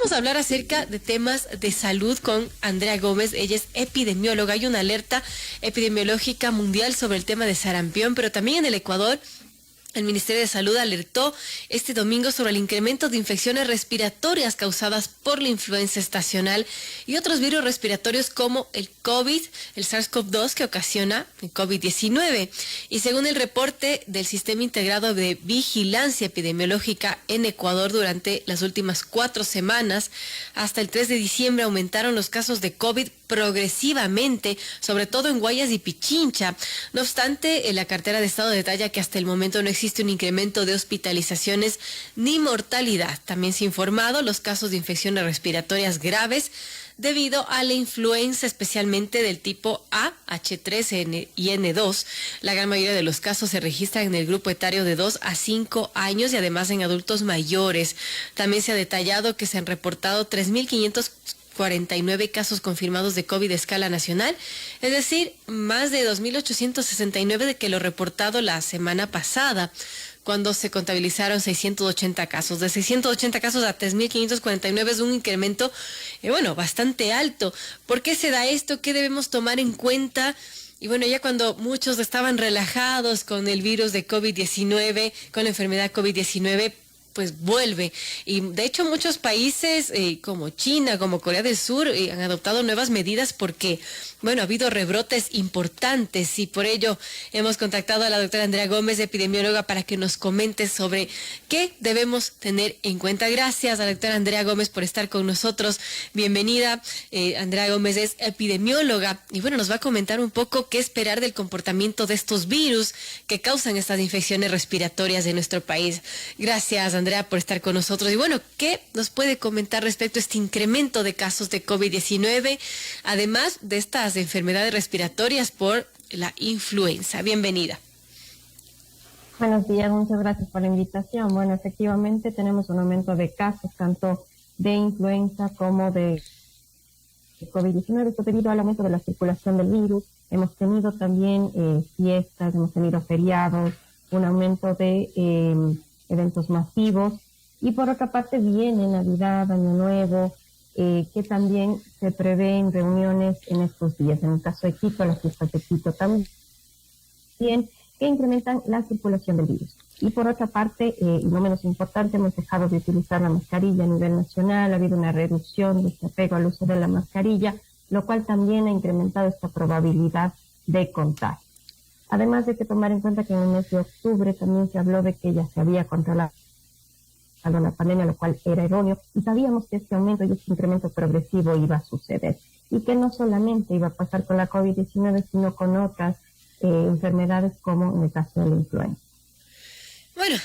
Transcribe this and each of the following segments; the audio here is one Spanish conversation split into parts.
vamos a hablar acerca de temas de salud con Andrea Gómez. Ella es epidemióloga. Hay una alerta epidemiológica mundial sobre el tema de sarampión, pero también en el Ecuador el Ministerio de Salud alertó este domingo sobre el incremento de infecciones respiratorias causadas por la influenza estacional y otros virus respiratorios como el COVID, el SARS-CoV-2 que ocasiona el COVID-19. Y según el reporte del Sistema Integrado de Vigilancia Epidemiológica en Ecuador, durante las últimas 4 semanas, hasta el 3 de diciembre, aumentaron los casos de COVID progresivamente, sobre todo en Guayas y Pichincha. No obstante, la cartera de Estado detalla que hasta el momento no existe un incremento de hospitalizaciones ni mortalidad. También se ha informado los casos de infecciones respiratorias graves debido a la influenza, especialmente del tipo A, H3 y N2. La gran mayoría de los casos se registran en el grupo etario de 2 a 5 años y además en adultos mayores. También se ha detallado que se han reportado 3.549 casos confirmados de COVID a escala nacional, es decir, más de 2.869 de que lo reportado la semana pasada, cuando se contabilizaron 680 casos. De 680 casos a 3.549 es un incremento, bastante alto. ¿Por qué se da esto? ¿Qué debemos tomar en cuenta? Y bueno, ya cuando muchos estaban relajados con el virus de COVID-19, con la enfermedad COVID-19, pues vuelve. Y de hecho muchos países como China, como Corea del Sur, han adoptado nuevas medidas porque, ha habido rebrotes importantes y por ello hemos contactado a la doctora Andrea Gómez, epidemióloga, para que nos comente sobre qué debemos tener en cuenta. Gracias a la doctora Andrea Gómez por estar con nosotros. Bienvenida. Andrea Gómez es epidemióloga y nos va a comentar un poco qué esperar del comportamiento de estos virus que causan estas infecciones respiratorias en nuestro país. Gracias, Andrea, por estar con nosotros. Y ¿qué nos puede comentar respecto a este incremento de casos de COVID-19, además de estas enfermedades respiratorias por la influenza? Bienvenida. Buenos días, muchas gracias por la invitación. Bueno, efectivamente tenemos un aumento de casos, tanto de influenza como de COVID-19, esto debido al aumento de la circulación del virus. Hemos tenido también fiestas, hemos tenido feriados, un aumento de eventos masivos, y por otra parte viene Navidad, Año Nuevo, que también se prevén reuniones en estos días. En el caso de Quito, las fiestas de Quito también, que incrementan la circulación del virus. Y por otra parte, y no menos importante, hemos dejado de utilizar la mascarilla a nivel nacional. Ha habido una reducción de este apego al uso de la mascarilla, lo cual también ha incrementado esta probabilidad de contagio. Además de que tomar en cuenta que en el mes de octubre también se habló de que ya se había controlado la pandemia, lo cual era erróneo, y sabíamos que este aumento y este incremento progresivo iba a suceder, y que no solamente iba a pasar con la COVID-19, sino con otras enfermedades, como en el caso de la influenza.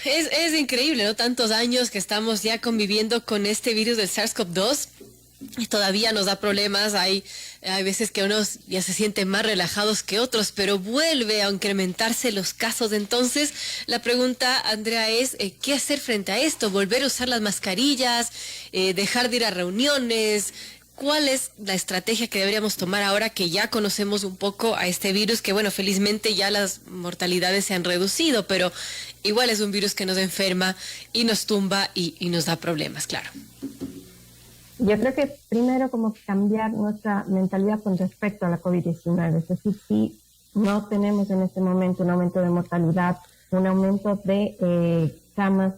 Es increíble, ¿no? Tantos años que estamos ya conviviendo con este virus del SARS-CoV-2. Y todavía nos da problemas. Hay veces que unos ya se sienten más relajados que otros, pero vuelve a incrementarse los casos. Entonces, la pregunta, Andrea, es ¿qué hacer frente a esto? ¿Volver a usar las mascarillas? ¿Dejar de ir a reuniones? ¿Cuál es la estrategia que deberíamos tomar ahora que ya conocemos un poco a este virus? Que felizmente ya las mortalidades se han reducido, pero igual es un virus que nos enferma y nos tumba y nos da problemas, claro. Yo creo que primero como cambiar nuestra mentalidad con respecto a la COVID-19, es decir, si no tenemos en este momento un aumento de mortalidad, un aumento de camas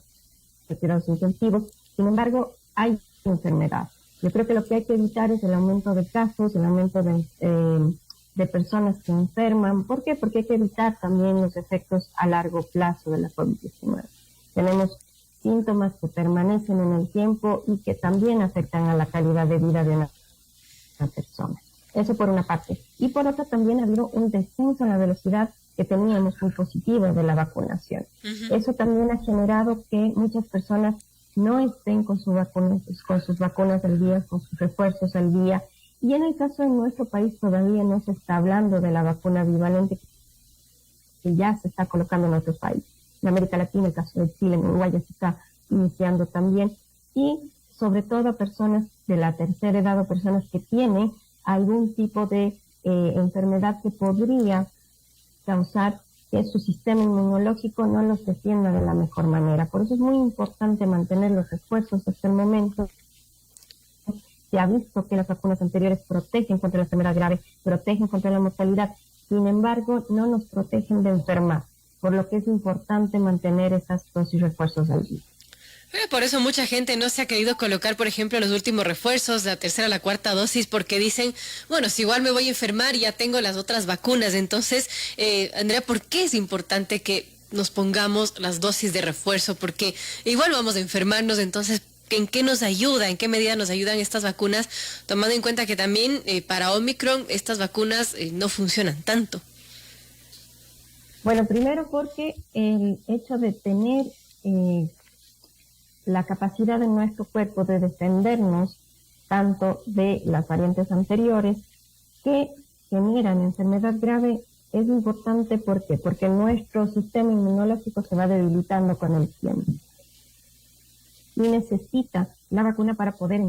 de cuidados intensivos, sin embargo, hay enfermedad. Yo creo que lo que hay que evitar es el aumento de casos, el aumento de personas que enferman. ¿Por qué? Porque hay que evitar también los efectos a largo plazo de la COVID-19. Tenemos síntomas que permanecen en el tiempo y que también afectan a la calidad de vida de una persona. Eso por una parte. Y por otra también ha habido un descenso en la velocidad que teníamos muy positiva de la vacunación. Uh-huh. Eso también ha generado que muchas personas no estén con sus vacunas al día, con sus refuerzos al día. Y en el caso de nuestro país todavía no se está hablando de la vacuna bivalente que ya se está colocando en otros países. En América Latina, el caso de Chile, en Uruguay ya se está iniciando también. Y sobre todo a personas de la tercera edad o personas que tienen algún tipo de enfermedad que podría causar que su sistema inmunológico no los defienda de la mejor manera. Por eso es muy importante mantener los esfuerzos hasta el momento Se ha visto que las vacunas anteriores protegen contra la enfermedad grave, protegen contra la mortalidad. Sin embargo, no nos protegen de enfermar, por lo que es importante mantener esas dosis refuerzos al día. Por eso mucha gente no se ha querido colocar, por ejemplo, los últimos refuerzos, la tercera, la cuarta dosis, porque dicen, bueno, si igual me voy a enfermar, ya tengo las otras vacunas. Entonces, Andrea, ¿por qué es importante que nos pongamos las dosis de refuerzo? Porque igual vamos a enfermarnos, entonces, ¿en qué nos ayuda? ¿En qué medida nos ayudan estas vacunas? Tomando en cuenta que también para Omicron estas vacunas no funcionan tanto. Bueno, primero porque el hecho de tener la capacidad de nuestro cuerpo de defendernos tanto de las variantes anteriores que generan enfermedad grave es importante. ¿Por qué? Porque nuestro sistema inmunológico se va debilitando con el tiempo y necesita la vacuna para poder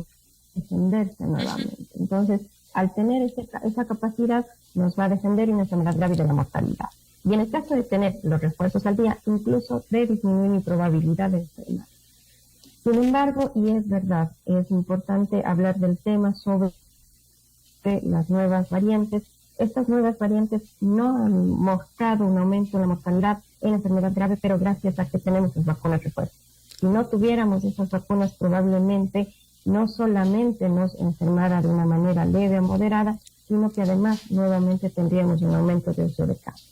defenderse nuevamente. Entonces, al tener esa capacidad, nos va a defender de una enfermedad grave y de la mortalidad. Y en el caso de tener los refuerzos al día, incluso de disminuir mi probabilidad de enfermar. Sin embargo, y es verdad, es importante hablar del tema sobre las nuevas variantes. Estas nuevas variantes no han mostrado un aumento en la mortalidad en la enfermedad grave, pero gracias a que tenemos las vacunas refuerzo. Si no tuviéramos esas vacunas, probablemente no solamente nos enfermara de una manera leve o moderada, sino que además nuevamente tendríamos un aumento de uso de casos.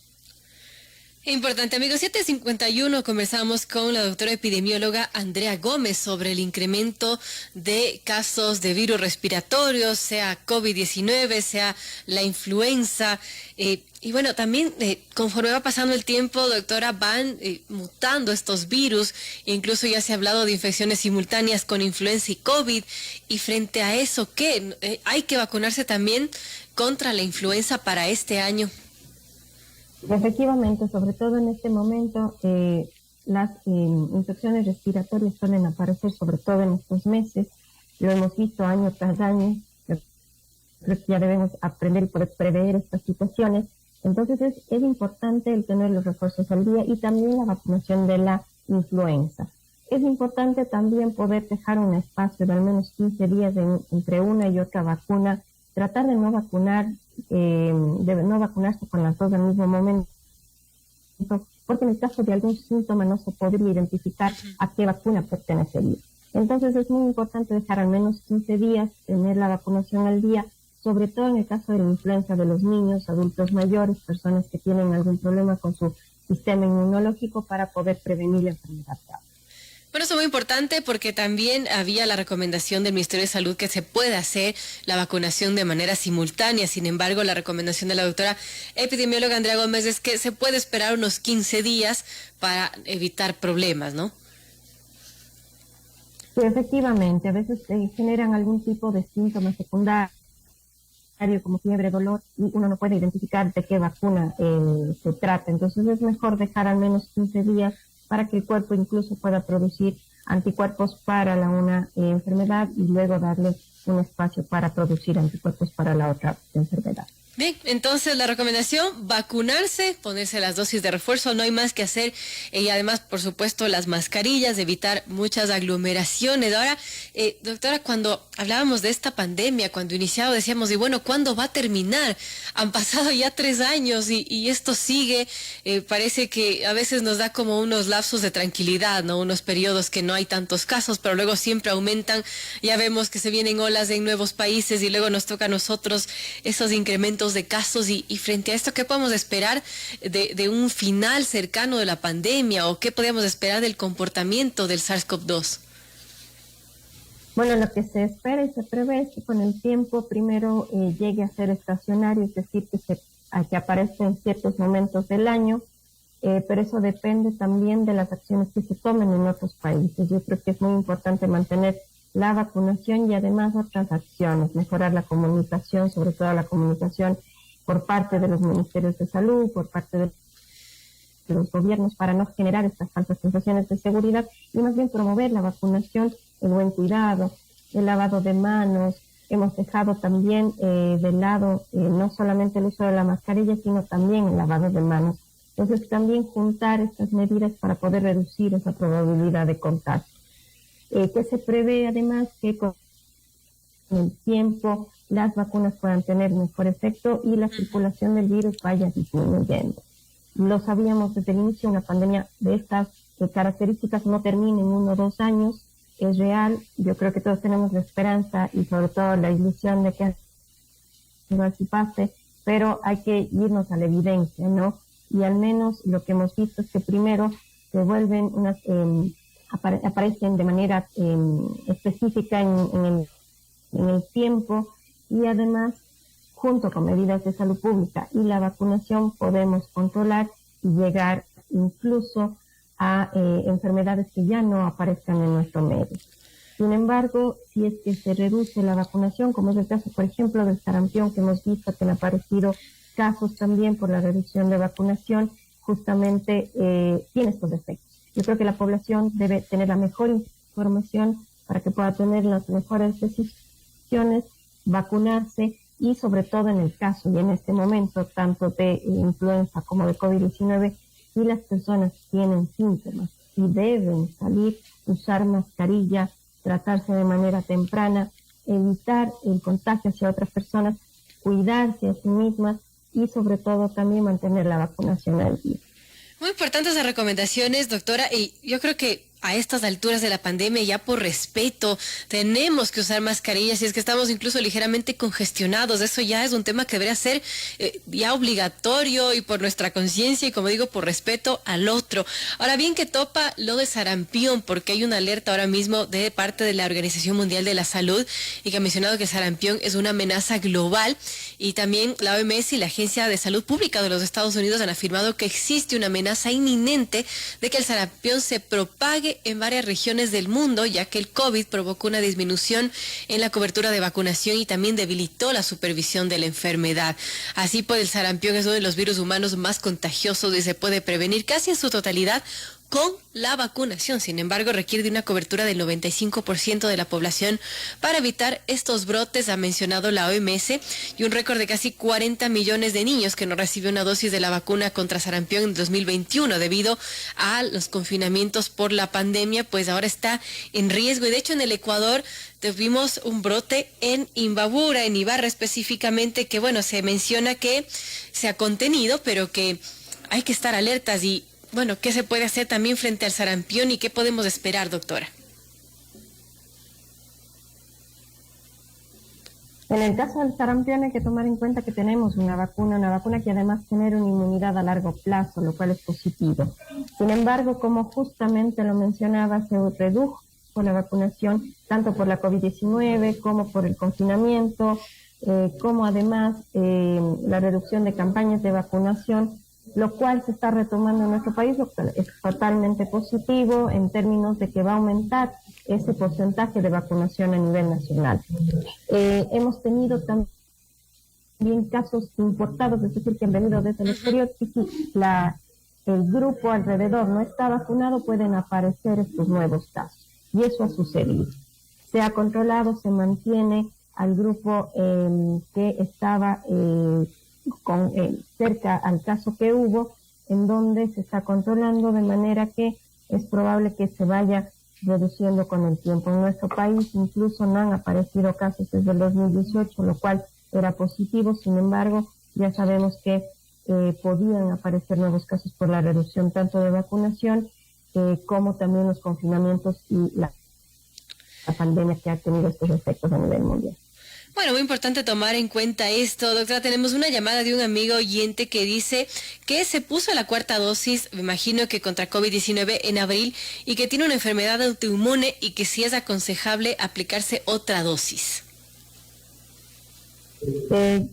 Importante, amigos. 7:51 conversamos con la doctora epidemióloga Andrea Gómez sobre el incremento de casos de virus respiratorios, sea COVID-19, sea la influenza. Y bueno, también conforme va pasando el tiempo, doctora, van mutando estos virus. Incluso ya se ha hablado de infecciones simultáneas con influenza y COVID. Y frente a eso, ¿qué? ¿Hay que vacunarse también contra la influenza para este año? Efectivamente, sobre todo en este momento, las infecciones respiratorias suelen aparecer sobre todo en estos meses. Lo hemos visto año tras año. Creo que ya debemos aprender y poder prever estas situaciones. Entonces es importante el tener los refuerzos al día y también la vacunación de la influenza. Es importante también poder dejar un espacio de al menos 15 días entre una y otra vacuna, tratar de no vacunarse con las dos al mismo momento, porque en el caso de algún síntoma no se podría identificar a qué vacuna pertenecería. Entonces es muy importante dejar al menos 15 días, tener la vacunación al día, sobre todo en el caso de la influenza de los niños, adultos mayores, personas que tienen algún problema con su sistema inmunológico para poder prevenir la enfermedad grave. Bueno, eso es muy importante porque también había la recomendación del Ministerio de Salud que se puede hacer la vacunación de manera simultánea. Sin embargo, la recomendación de la doctora epidemióloga Andrea Gómez es que se puede esperar unos 15 días para evitar problemas, ¿no? Sí, efectivamente, a veces se generan algún tipo de síntomas secundarios como fiebre, dolor, y uno no puede identificar de qué vacuna se trata. Entonces es mejor dejar al menos 15 días para que el cuerpo incluso pueda producir anticuerpos para una enfermedad y luego darle un espacio para producir anticuerpos para la otra enfermedad. Bien, entonces la recomendación, vacunarse, ponerse las dosis de refuerzo, no hay más que hacer. Y además, por supuesto, las mascarillas, evitar muchas aglomeraciones. Ahora, doctora, cuando hablábamos de esta pandemia, cuando iniciado, decíamos, y bueno, ¿cuándo va a terminar? Han pasado ya 3 años y esto sigue. Parece que a veces nos da como unos lapsos de tranquilidad, ¿no? Unos periodos que no hay tantos casos, pero luego siempre aumentan. Ya vemos que se vienen olas en nuevos países y luego nos toca a nosotros esos incrementos de casos y frente a esto, ¿qué podemos esperar de un final cercano de la pandemia o qué podemos esperar del comportamiento del SARS-CoV-2? Bueno, lo que se espera y se prevé es que con el tiempo primero llegue a ser estacionario, es decir, que aparezca en ciertos momentos del año, pero eso depende también de las acciones que se tomen en otros países. Yo creo que es muy importante mantener la vacunación y además otras acciones, mejorar la comunicación, sobre todo la comunicación por parte de los ministerios de salud, por parte de los gobiernos, para no generar estas falsas sensaciones de seguridad y más bien promover la vacunación, el buen cuidado, el lavado de manos. Hemos dejado también de lado no solamente el uso de la mascarilla, sino también el lavado de manos. Entonces también juntar estas medidas para poder reducir esa probabilidad de contagio. Que se prevé además que con el tiempo las vacunas puedan tener mejor efecto y la circulación del virus vaya disminuyendo. Lo sabíamos desde el inicio, una pandemia de estas características no termina en 1 o 2 años, es real. Yo creo que todos tenemos la esperanza y sobre todo la ilusión de que así pase, pero hay que irnos a la evidencia, ¿no? Y al menos lo que hemos visto es que primero se vuelven aparecen de manera específica en el tiempo, y además, junto con medidas de salud pública y la vacunación, podemos controlar y llegar incluso a enfermedades que ya no aparezcan en nuestro medio. Sin embargo, si es que se reduce la vacunación, como es el caso, por ejemplo, del sarampión, que hemos visto que han aparecido casos también por la reducción de vacunación, justamente tiene estos efectos. Yo creo que la población debe tener la mejor información para que pueda tener las mejores decisiones, vacunarse, y sobre todo en el caso y en este momento tanto de influenza como de COVID-19, si las personas tienen síntomas, si deben salir, usar mascarilla, tratarse de manera temprana, evitar el contagio hacia otras personas, cuidarse a sí mismas y sobre todo también mantener la vacunación al día. Muy importantes las recomendaciones, doctora, y yo creo que a estas alturas de la pandemia, ya por respeto, tenemos que usar mascarillas si es que estamos incluso ligeramente congestionados. Eso ya es un tema que debería ser ya obligatorio, y por nuestra conciencia y, como digo, por respeto al otro. Ahora bien, que topa lo de sarampión, porque hay una alerta ahora mismo de parte de la Organización Mundial de la Salud, y que ha mencionado que el sarampión es una amenaza global, y también la OMS y la Agencia de Salud Pública de los Estados Unidos han afirmado que existe una amenaza inminente de que el sarampión se propague en varias regiones del mundo, ya que el COVID provocó una disminución en la cobertura de vacunación y también debilitó la supervisión de la enfermedad. Así pues, el sarampión es uno de los virus humanos más contagiosos y se puede prevenir casi en su totalidad con la vacunación. Sin embargo, requiere de una cobertura del 95% de la población para evitar estos brotes, ha mencionado la OMS, y un récord de casi 40 millones de niños que no recibió una dosis de la vacuna contra sarampión en 2021 debido a los confinamientos por la pandemia, pues ahora está en riesgo. Y de hecho, en el Ecuador tuvimos un brote en Imbabura, en Ibarra específicamente, que bueno, se menciona que se ha contenido, pero que hay que estar alertas. Y bueno, ¿qué se puede hacer también frente al sarampión y qué podemos esperar, doctora? En el caso del sarampión hay que tomar en cuenta que tenemos una vacuna que además genera una inmunidad a largo plazo, lo cual es positivo. Sin embargo, como justamente lo mencionaba, se redujo la vacunación tanto por la COVID-19 como por el confinamiento, como además la reducción de campañas de vacunación, lo cual se está retomando en nuestro país, lo cual es totalmente positivo en términos de que va a aumentar ese porcentaje de vacunación a nivel nacional. Hemos tenido también casos importados, es decir, que han venido desde el exterior, y si el grupo alrededor no está vacunado, pueden aparecer estos nuevos casos. Y eso ha sucedido. Se ha controlado, se mantiene al grupo que estaba cerca al caso que hubo, en donde se está controlando, de manera que es probable que se vaya reduciendo con el tiempo. En nuestro país incluso no han aparecido casos desde el 2018, lo cual era positivo. Sin embargo, ya sabemos que podían aparecer nuevos casos por la reducción tanto de vacunación como también los confinamientos y la pandemia que ha tenido estos efectos a nivel mundial. Bueno, muy importante tomar en cuenta esto. Doctora, tenemos una llamada de un amigo oyente que dice que se puso la 4ª dosis, me imagino que contra COVID-19 en abril, y que tiene una enfermedad autoinmune y que sí es aconsejable aplicarse otra dosis.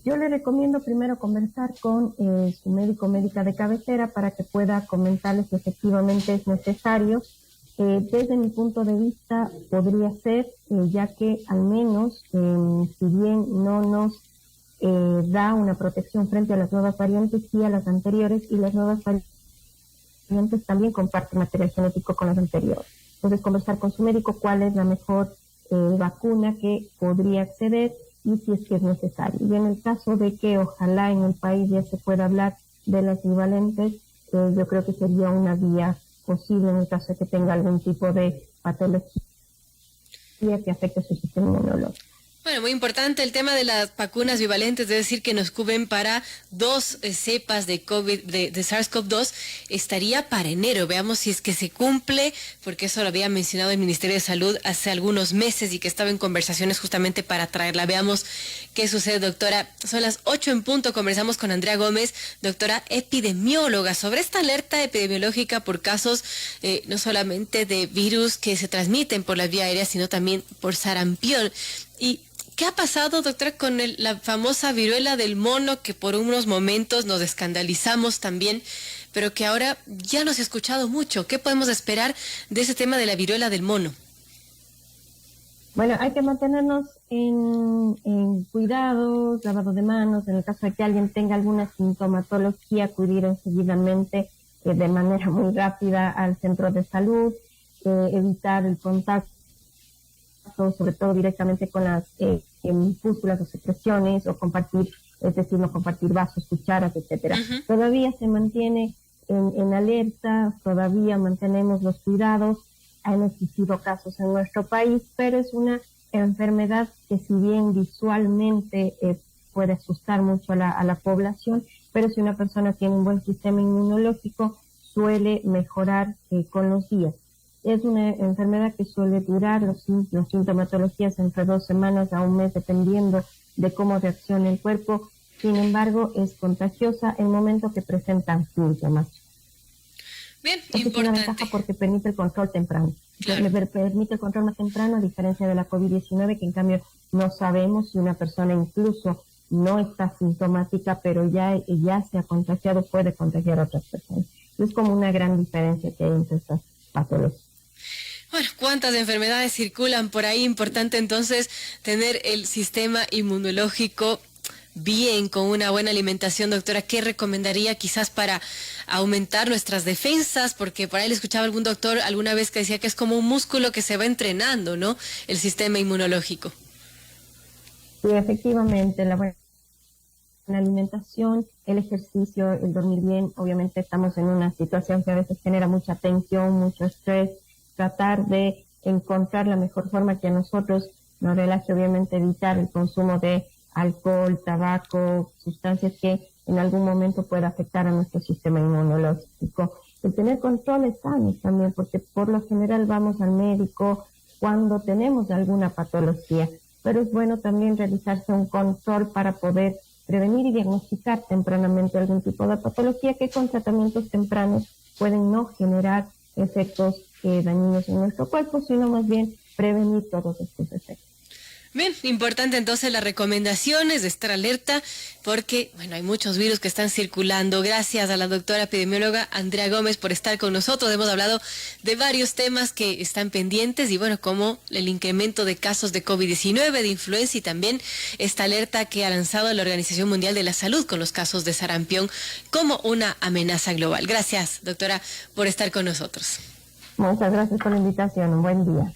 Yo le recomiendo primero conversar con su médico o médica de cabecera para que pueda comentarles si efectivamente es necesario. Desde mi punto de vista podría ser, ya que al menos, si bien no nos da una protección frente a las nuevas variantes, sí a las anteriores, y las nuevas variantes también comparten material genético con las anteriores. Entonces, conversar con su médico cuál es la mejor vacuna que podría acceder y si es que es necesario. Y en el caso de que ojalá en el país ya se pueda hablar de las bivalentes, yo creo que sería una vía posible en el caso de que tenga algún tipo de patología que afecte su sistema inmunológico. Bueno, muy importante el tema de las vacunas bivalentes, es decir, que nos cubren para dos cepas de COVID, de SARS-CoV-2, estaría para enero. Veamos si es que se cumple, porque eso lo había mencionado el Ministerio de Salud hace algunos meses y que estaba en conversaciones justamente para traerla. Veamos qué sucede, doctora. Son las 8 en punto, conversamos con Andrea Gómez, doctora epidemióloga, sobre esta alerta epidemiológica por casos no solamente de virus que se transmiten por la vía aérea, sino también por sarampión. ¿Y qué ha pasado, doctora, con la famosa viruela del mono, que por unos momentos nos escandalizamos también, pero que ahora ya no se ha escuchado mucho? ¿Qué podemos esperar de ese tema de la viruela del mono? Bueno, hay que mantenernos en cuidados, lavado de manos. En el caso de que alguien tenga alguna sintomatología, acudir enseguidamente de manera muy rápida al centro de salud, evitar el contacto, sobre todo directamente con las pústulas o secreciones, o compartir, es decir, no compartir vasos, cucharas, etcétera. Uh-huh. Todavía se mantiene en alerta, todavía mantenemos los cuidados. Han existido casos en nuestro país, pero es una enfermedad que, si bien visualmente puede asustar mucho a la población, pero si una persona tiene un buen sistema inmunológico, suele mejorar con los días. Es una enfermedad que suele durar las sintomatologías entre 2 semanas a un mes, dependiendo de cómo reaccione el cuerpo. Sin embargo, es contagiosa en el momento que presentan síntomas. Bien, Esta importante. es una ventaja porque permite el control temprano. Claro. Permite el control más temprano, a diferencia de la COVID-19, que en cambio no sabemos si una persona incluso no está sintomática, pero ya se ha contagiado, puede contagiar a otras personas. Es como una gran diferencia que hay entre estas patologías. Bueno, ¿cuántas enfermedades circulan por ahí? Importante entonces tener el sistema inmunológico bien, con una buena alimentación. Doctora, ¿qué recomendaría quizás para aumentar nuestras defensas? Porque por ahí le escuchaba algún doctor alguna vez que decía que es como un músculo que se va entrenando, ¿no? El sistema inmunológico. Sí, efectivamente, la buena alimentación, el ejercicio, el dormir bien. Obviamente estamos en una situación que a veces genera mucha tensión, mucho estrés. Tratar de encontrar la mejor forma que a nosotros nos relaje, obviamente evitar el consumo de alcohol, tabaco, sustancias que en algún momento pueda afectar a nuestro sistema inmunológico. El tener controles sanos también, porque por lo general vamos al médico cuando tenemos alguna patología, pero es bueno también realizarse un control para poder prevenir y diagnosticar tempranamente algún tipo de patología que con tratamientos tempranos pueden no generar efectos dañinos en nuestro cuerpo, sino más bien prevenir todos estos efectos. Bien, importante entonces las recomendaciones de estar alerta, porque bueno, hay muchos virus que están circulando. Gracias a la doctora epidemióloga Andrea Gómez por estar con nosotros. Hemos hablado de varios temas que están pendientes y bueno, como el incremento de casos de COVID-19, de influenza, y también esta alerta que ha lanzado la Organización Mundial de la Salud con los casos de sarampión como una amenaza global. Gracias, doctora, por estar con nosotros. Muchas gracias por la invitación. Un buen día.